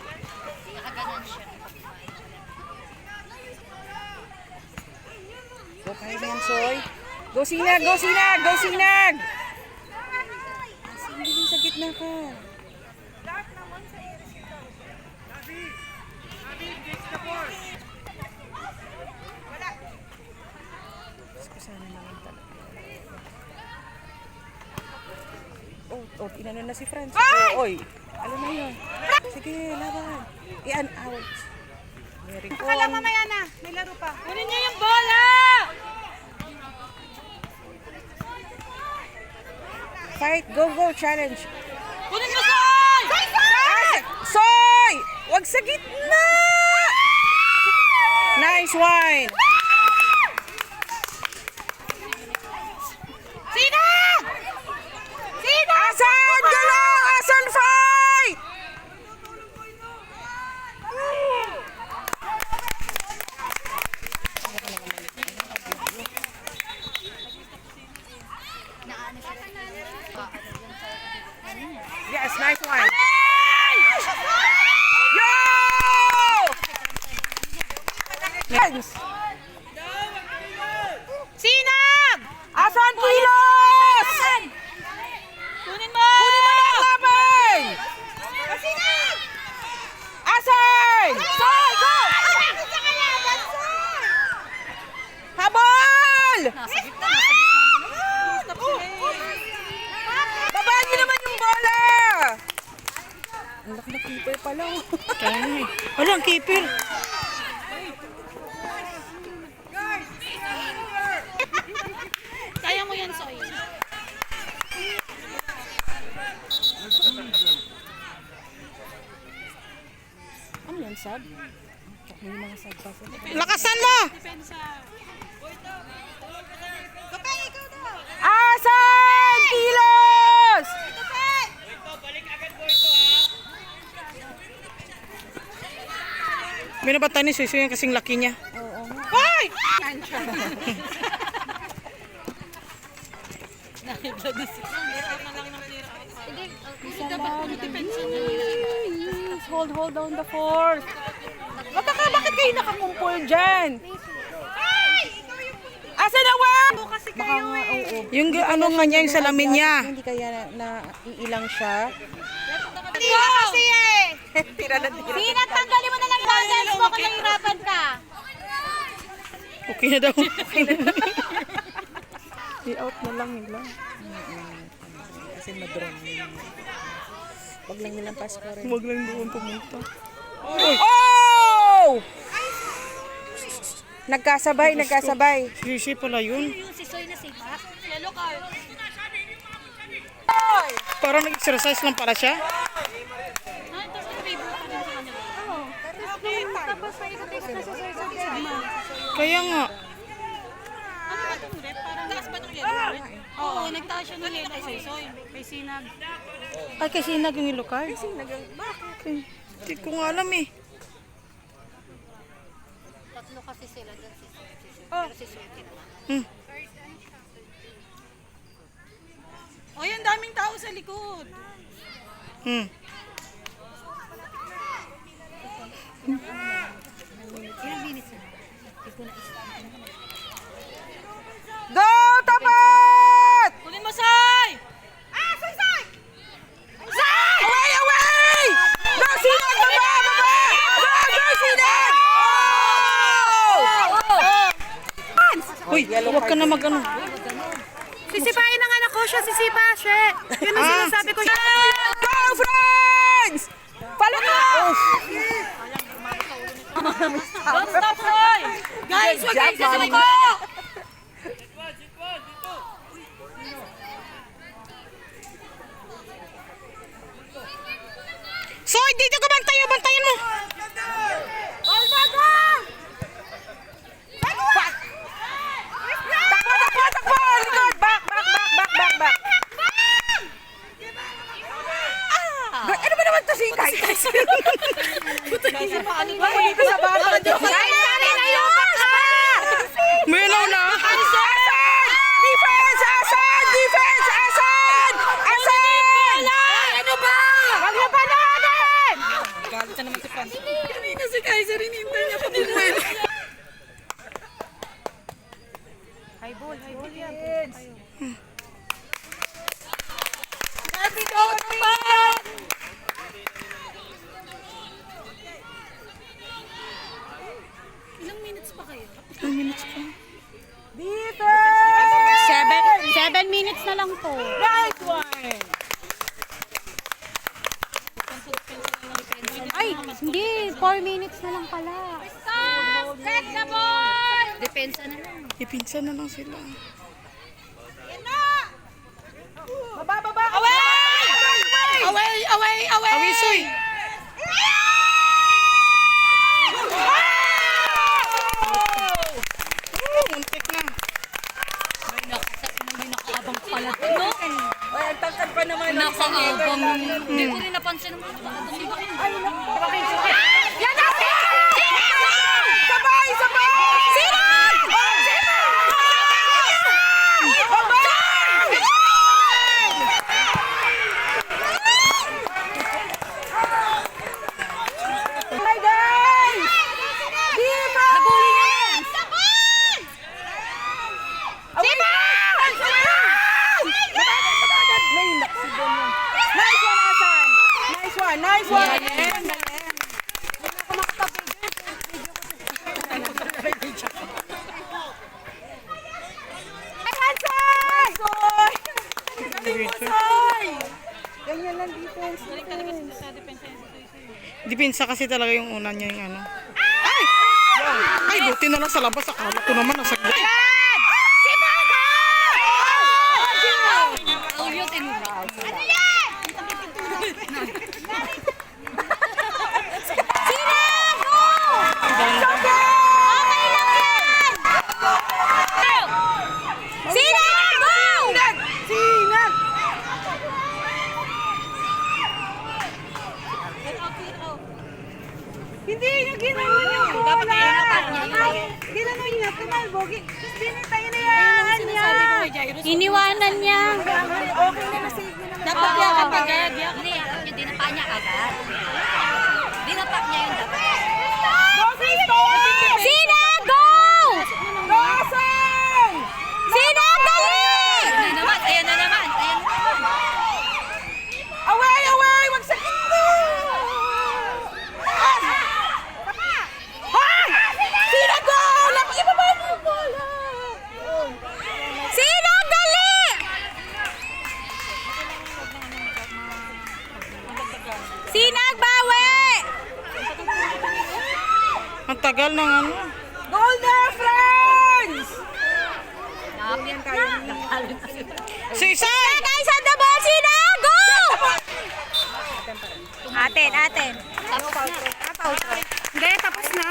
Nakaganan siya. Go kayo na yan, Soy. Go Sinag! Go Sinag! Go Sinag! Hindi sa gitna ka. Sana naman talaga. Oh, inano na si Franz. Oh, oy. Alam mo yun. Sige, laban. I-an out. Very good. Akala mamaya na, may laro pa. Kunin niyo yung bola! Fight, go, go, challenge. Kunin mo, Soy! Soy! Wag sa gitna! Nice one! Sinag! Sinag! Asan! Galong! Asan fight? Yes, nice one. Yo! Yes. Sinag! Asan kilos? Kunin mo! Kunin mo na ang laban! Sinag! Asan? Soy, go! Habol! Nasa gitna, nasa gitna. Stop sila eh. Babaan niyo naman yung bola! Ang laki na keeper pala. Kaya na eh. Walang keeper. Kaya mo yan, Soy. Ano yan, sab? May mga sab pa sila. Lakasan mo! Asan? Kilos! May nabatan ni Suy kasing laki niya. Oo. Hoy! Hold down the fort. Bakit kayo nakakumpul dyan? Asan na wag? Kasi Baka nga, oo. Yung ano nga niya, yung salamin niya. Hindi kaya na iilang siya. Hindi kasi eh! Tira na tira. Sinag, tanggalin mo na lang yung bangles mo kung nahihirapan ka. Okay na daw. I-out na lang nila. Kasi madron. Wag lang nilang pass ko rin. Huwag lang doon pumunta. Oh! Nagkasabay. Sisi pala yun. Yung si Soy na sipa. Yellow card. Parang nag-exercise lang pala siya. Ah, tapos may buka din sa kanila. Tapos may ito-text na si Soy sa Sigma. Kaya nga. Ano ba itong rep? Parang taas ba itong yellow card? Oo, nagtaas siya ng yellow kay Soy. Kay Sinag. Ay, kasi nag yung yellow card. Bakit? Hindi ko nga alam eh. Tatlo kasi sila doon si Soy. Pero si Soy kitna. Ay, ang daming tao sa likod. Ilang minutes na? Hindi ko na isa. Go! Tapat! Kunin mo, Soy! Away! Go, Sinag! Baba! Go, Sinag! Uy, huwag ka na mag-ano. Sisipain ng anak ko siya, sisipa siya. Yun ang sinasabi ko siya. Go, Franz! Follow ka! Don't stop, Soy! Guys, huwag kayo sasabay ko! Soy, dito ka bantayan mo. Takbo! Likod! Back! Ano ba naman to si Kai? Ano ba? Sa bata. Melaw na. Defense! Asan? Ano ba? Wag na palanin! Galit na naman defense. Happy Dapat! Ilang minutes pa kayo? 2 minutes pa. Defense! 7 minutes na lang to. Right one! Ay, hindi. 4 minutes na lang pala. Stop! Set the ball! Depensa na lang. Ipinsan na lang sila. Mababa! Away! Away! Away! Away! Awisoy! Muntik na. May nakaabang pala to, no? Ay, ang tangkad pa naman. Nakaabang. Hindi ko rin napansin naman. Di ba kayo? Yan na! Sabay! Sabay! Sinag! Hi guys! Diba! Nice one, Asan! Nice one! Nice one! Ganyan lang defense. Dipinsa kasi talaga yung una niya yung ano. Ay! Ay, buti na lang sa labas. Akala ko naman nasa gulay. Oh, yun, Sinag! Hindi niya ginawa niya bola. Dapat tinatapan niya yun. Ginawa niya, tumalbogi. Tapos binitay na yan niya. Iniwanan niya. Okay na na-save niya naman. Dapat yakap agad. Hindi, yakap niya. Dinapa niya agad. Dinapak niya yun dapat. Sinag, go! Dawson! Sinag, dali! Ayan na naman, ayan na naman. Ayan na naman. Away, away! Wag sa kinto! Sinag, go! Laki pa ba mo bola? Sinag, dali! Sinag, bawi! Ang tagal ng ano. Goal difference! Si Isay! Guys, on the ball, Sinag! Go! Atin. Tapos na. Hindi, tapos na.